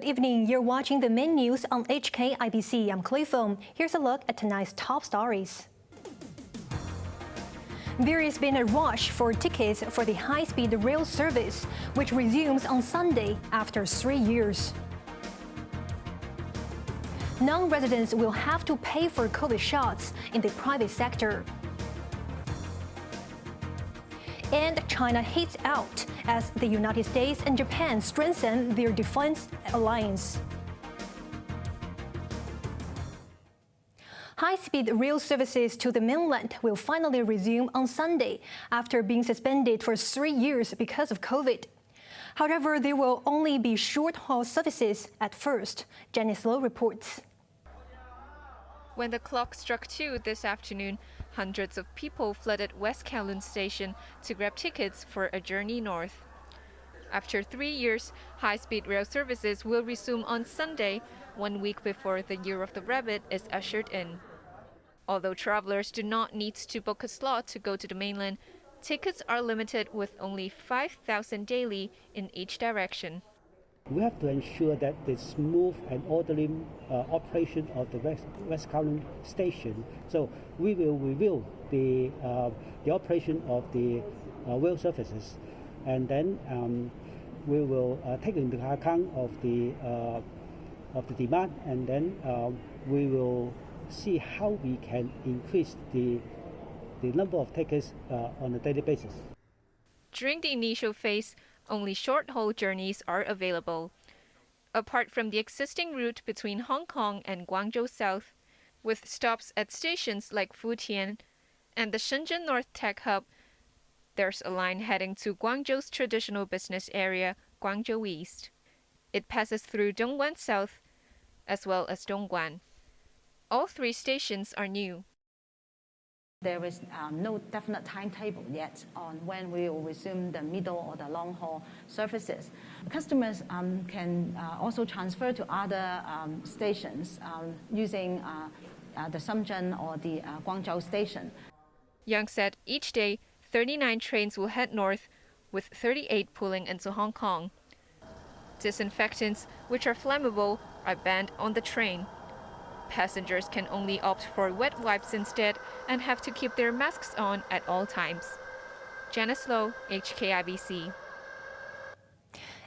evening. You're watching the main news on HKIBC. I'm Chloe Feng. Here's a look at tonight's top stories. There has been a rush for tickets for the high-speed rail service, which resumes on Sunday after 3 years. Non-residents will have to pay for COVID shots in the private sector. And China hits out as the United States and Japan strengthen their defense alliance. High-speed rail services to the mainland will finally resume on Sunday after being suspended for 3 years because of COVID. However, there will only be short-haul services at first. Janice Low reports. When the clock struck 2 this afternoon, hundreds of people flooded West Kowloon Station to grab tickets for a journey north. After 3 years, high-speed rail services will resume on Sunday, 1 week before the Year of the Rabbit is ushered in. Although travelers do not need to book a slot to go to the mainland, tickets are limited with only 5,000 daily in each direction. We have to ensure that the smooth and orderly operation of the West Kowloon Station. So we will review the operation of the rail services, and then we will take into account of the demand, and then we will see how we can increase the number of tickets on a daily basis. During the initial phase, only short-haul journeys are available. Apart from the existing route between Hong Kong and Guangzhou South, with stops at stations like Futian and the Shenzhen North Tech Hub, there's a line heading to Guangzhou's traditional business area, Guangzhou East. It passes through Dongguan South as well as Dongguan. All 3 stations are new. There is no definite timetable yet on when we will resume the middle or the long-haul services. Customers can also transfer to other stations using the Shenzhen or the Guangzhou station. Yang said each day, 39 trains will head north, with 38 pulling into Hong Kong. Disinfectants, which are flammable, are banned on the train. Passengers can only opt for wet wipes instead and have to keep their masks on at all times. Janice Low, HKIBC.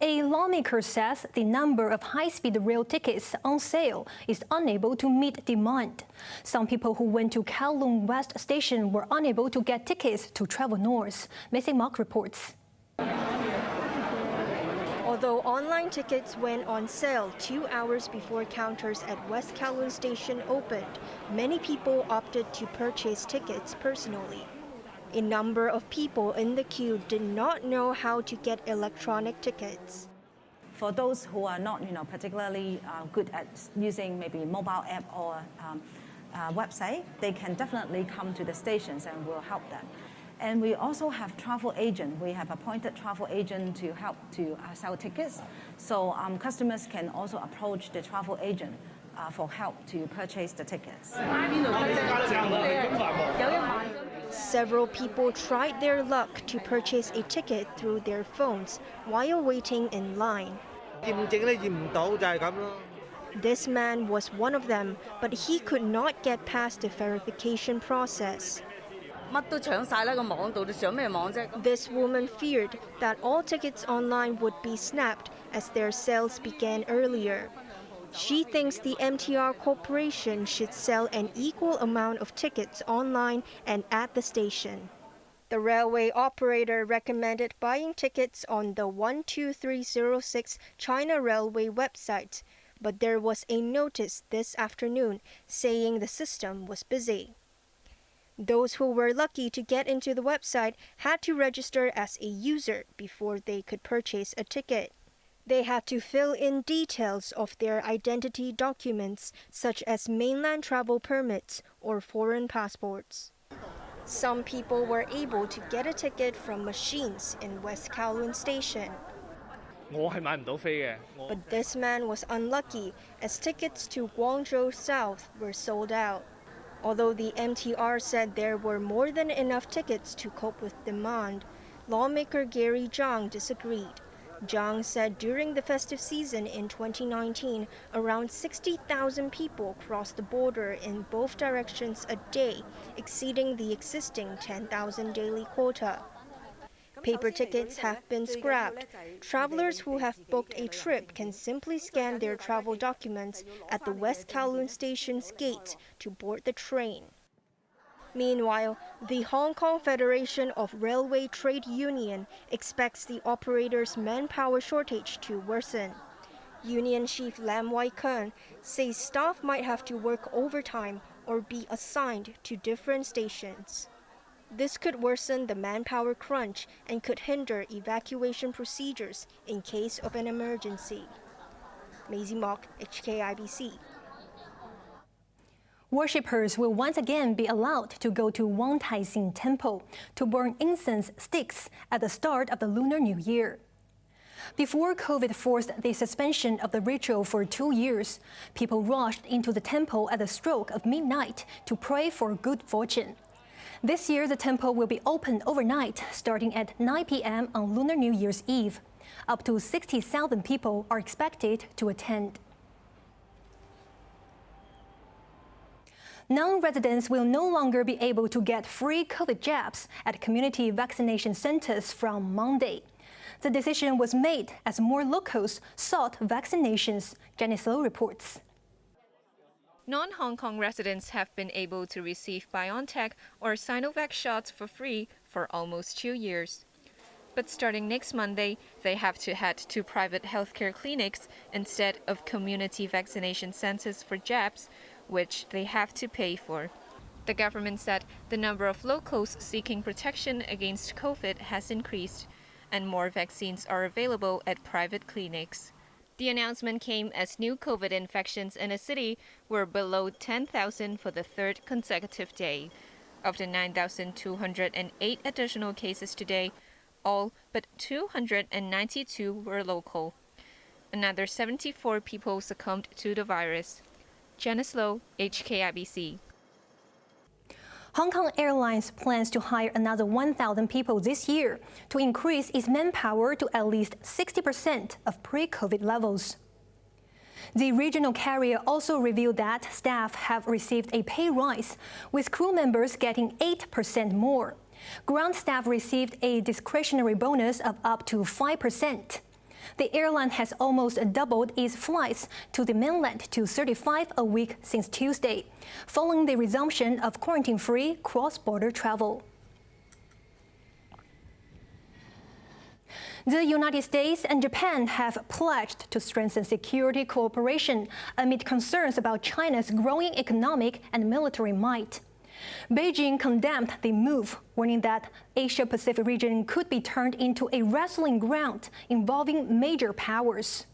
A lawmaker says the number of high-speed rail tickets on sale is unable to meet demand. Some people who went to Kowloon West Station were unable to get tickets to travel north. Missy Mark reports. Although online tickets went on sale 2 hours before counters at West Kowloon Station opened, many people opted to purchase tickets personally. A number of people in the queue did not know how to get electronic tickets. For those who are not, particularly good at using maybe mobile app or website, they can definitely come to the stations and we'll help them. And we also have travel agent. We have appointed travel agent to help to sell tickets. So customers can also approach the travel agent for help to purchase the tickets. Several people tried their luck to purchase a ticket through their phones while waiting in line. This man was one of them, but he could not get past the verification process. This woman feared that all tickets online would be snapped as their sales began earlier. She thinks the MTR Corporation should sell an equal amount of tickets online and at the station. The railway operator recommended buying tickets on the 12306 China Railway website, but there was a notice this afternoon saying the system was busy. Those who were lucky to get into the website had to register as a user before they could purchase a ticket. They had to fill in details of their identity documents, such as mainland travel permits or foreign passports. Some people were able to get a ticket from machines in West Kowloon Station. But this man was unlucky as tickets to Guangzhou South were sold out. Although the MTR said there were more than enough tickets to cope with demand, lawmaker Gary Zhang disagreed. Zhang said during the festive season in 2019, around 60,000 people crossed the border in both directions a day, exceeding the existing 10,000 daily quota. Paper tickets have been scrapped. Travelers who have booked a trip can simply scan their travel documents at the West Kowloon Station's gate to board the train. Meanwhile, the Hong Kong Federation of Railway Trade Union expects the operator's manpower shortage to worsen. Union Chief Lam Wai Kun says staff might have to work overtime or be assigned to different stations. This could worsen the manpower crunch and could hinder evacuation procedures in case of an emergency. Maisie Mock, HKIBC. Worshippers will once again be allowed to go to Wong Tai Sin Temple to burn incense sticks at the start of the Lunar New Year. Before COVID forced the suspension of the ritual for 2 years, people rushed into the temple at the stroke of midnight to pray for good fortune. This year, the temple will be open overnight, starting at 9 p.m. on Lunar New Year's Eve. Up to 60,000 people are expected to attend. Non-residents will no longer be able to get free COVID jabs at community vaccination centers from Monday. The decision was made as more locals sought vaccinations, Janice Low reports. Non-Hong Kong residents have been able to receive BioNTech or Sinovac shots for free for almost 2 years. But starting next Monday, they have to head to private healthcare clinics instead of community vaccination centers for jabs, which they have to pay for. The government said the number of locals seeking protection against COVID has increased, and more vaccines are available at private clinics. The announcement came as new COVID infections in the city were below 10,000 for the third consecutive day. Of the 9,208 additional cases today, all but 292 were local. Another 74 people succumbed to the virus. Janice Low, HKIBC. Hong Kong Airlines plans to hire another 1,000 people this year to increase its manpower to at least 60% of pre-COVID levels. The regional carrier also revealed that staff have received a pay rise, with crew members getting 8% more. Ground staff received a discretionary bonus of up to 5%. The airline has almost doubled its flights to the mainland to 35 a week since Tuesday, following the resumption of quarantine-free cross-border travel. The United States and Japan have pledged to strengthen security cooperation amid concerns about China's growing economic and military might. Beijing condemned the move, warning that Asia-Pacific region could be turned into a wrestling ground involving major powers.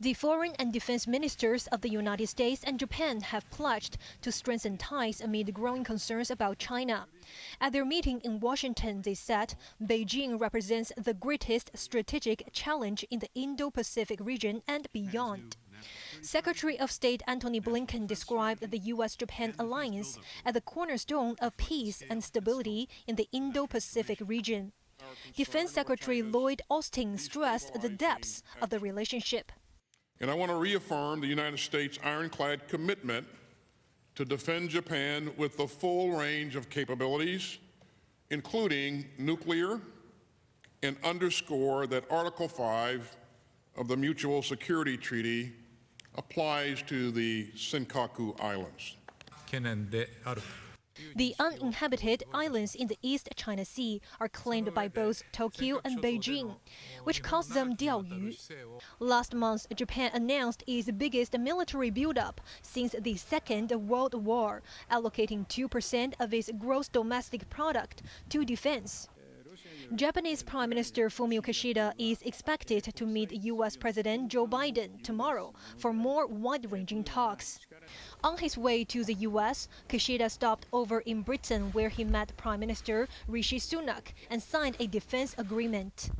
The foreign and defense ministers of the United States and Japan have pledged to strengthen ties amid growing concerns about China. At their meeting in Washington, they said Beijing represents the greatest strategic challenge in the Indo-Pacific region and beyond. Secretary of State Antony Blinken described the U.S.-Japan alliance as the cornerstone of peace and stability in the Indo-Pacific region. Defense Secretary Lloyd Austin stressed the depths of the relationship. And I want to reaffirm the United States' ironclad commitment to defend Japan with the full range of capabilities, including nuclear, and underscore that Article 5 of the Mutual Security Treaty applies to the Senkaku Islands. The uninhabited islands in the East China Sea are claimed by both Tokyo and Beijing, which calls them Diaoyu. Last month, Japan announced its biggest military buildup since the Second World War, allocating 2% of its gross domestic product to defense. Japanese Prime Minister Fumio Kishida is expected to meet U.S. President Joe Biden tomorrow for more wide-ranging talks. On his way to the U.S., Kishida stopped over in Britain where he met Prime Minister Rishi Sunak and signed a defense agreement.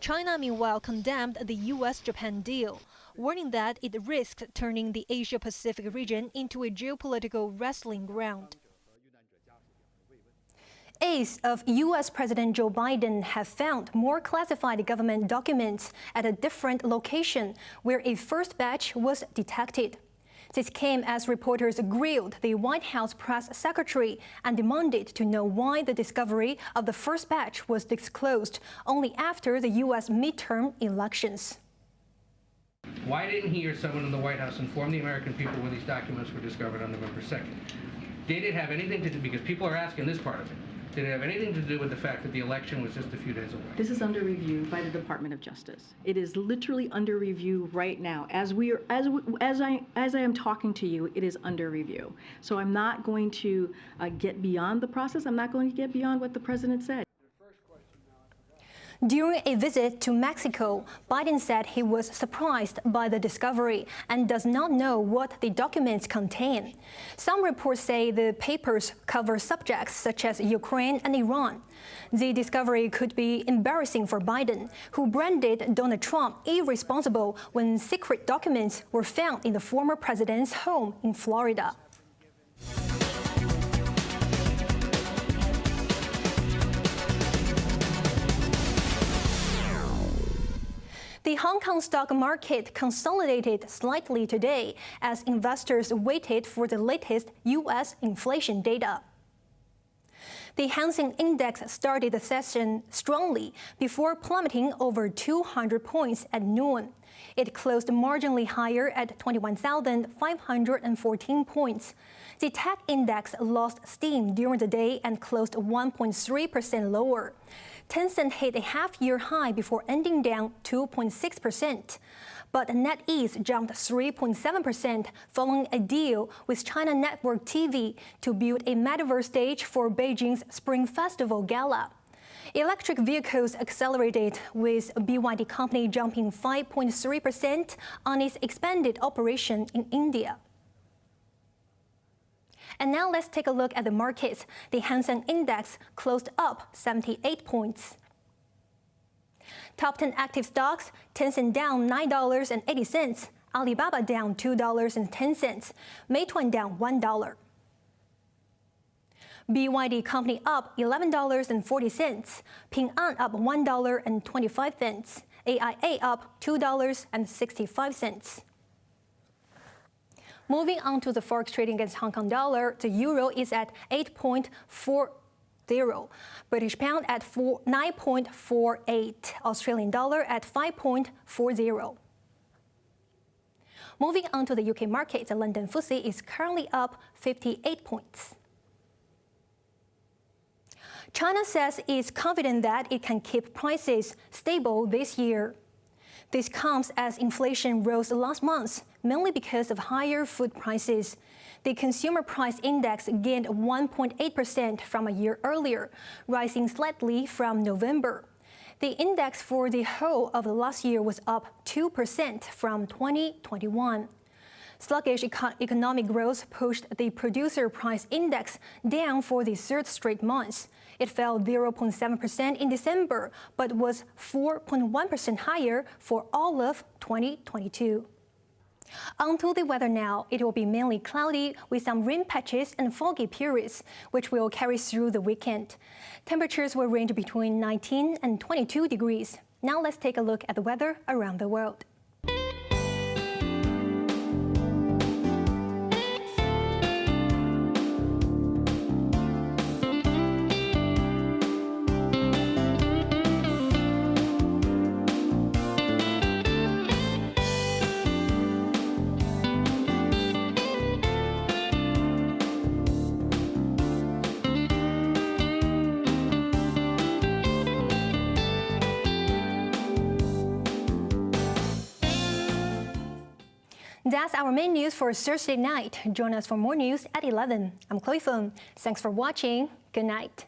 China, meanwhile, condemned the U.S.-Japan deal, warning that it risks turning the Asia-Pacific region into a geopolitical wrestling ground. Aides of U.S. President Joe Biden have found more classified government documents at a different location where a first batch was detected. This came as reporters grilled the White House press secretary and demanded to know why the discovery of the first batch was disclosed only after the U.S. midterm elections. Why didn't he or someone in the White House inform the American people when these documents were discovered on November 2nd? Did it have anything to do, because people are asking this part of it, did it have anything to do with the fact that the election was just a few days away? This is under review by the Department of Justice. It is literally under review right now. As I am talking to you, it is under review. So I'm not going to get beyond the process. I'm not going to get beyond what the president said. During a visit to Mexico, Biden said he was surprised by the discovery and does not know what the documents contain. Some reports say the papers cover subjects such as Ukraine and Iran. The discovery could be embarrassing for Biden, who branded Donald Trump irresponsible when secret documents were found in the former president's home in Florida. The Hong Kong stock market consolidated slightly today as investors waited for the latest U.S. inflation data. The Hang Seng Index started the session strongly before plummeting over 200 points at noon. It closed marginally higher at 21,514 points. The tech index lost steam during the day and closed 1.3% lower. Tencent hit a half-year high before ending down 2.6%. But NetEase jumped 3.7% following a deal with China Network TV to build a metaverse stage for Beijing's Spring Festival Gala. Electric vehicles accelerated, with BYD company jumping 5.3% on its expanded operation in India. And now let's take a look at the markets. The Hang Seng Index closed up 78 points. Top 10 active stocks: Tencent down $9.80, Alibaba down $2.10, Meituan down $1. BYD company up $11.40, Ping An up $1.25, AIA up $2.65. Moving on to the forex trading against Hong Kong dollar, the euro is at 8.40, British pound at 9.48, Australian dollar at 5.40. Moving on to the UK market, the London FTSE is currently up 58 points. China says it's confident that it can keep prices stable this year. This comes as inflation rose last month, mainly because of higher food prices. The consumer price index gained 1.8% from a year earlier, rising slightly from November. The index for the whole of the last year was up 2% from 2021. Sluggish economic growth pushed the producer price index down for the third straight month. It fell 0.7% in December, but was 4.1% higher for all of 2022. On to the weather now. It will be mainly cloudy with some rain patches and foggy periods, which will carry through the weekend. Temperatures will range between 19 and 22 degrees. Now let's take a look at the weather around the world. That's our main news for Thursday night. Join us for more news at 11. I'm Chloe Feng. Thanks for watching. Good night.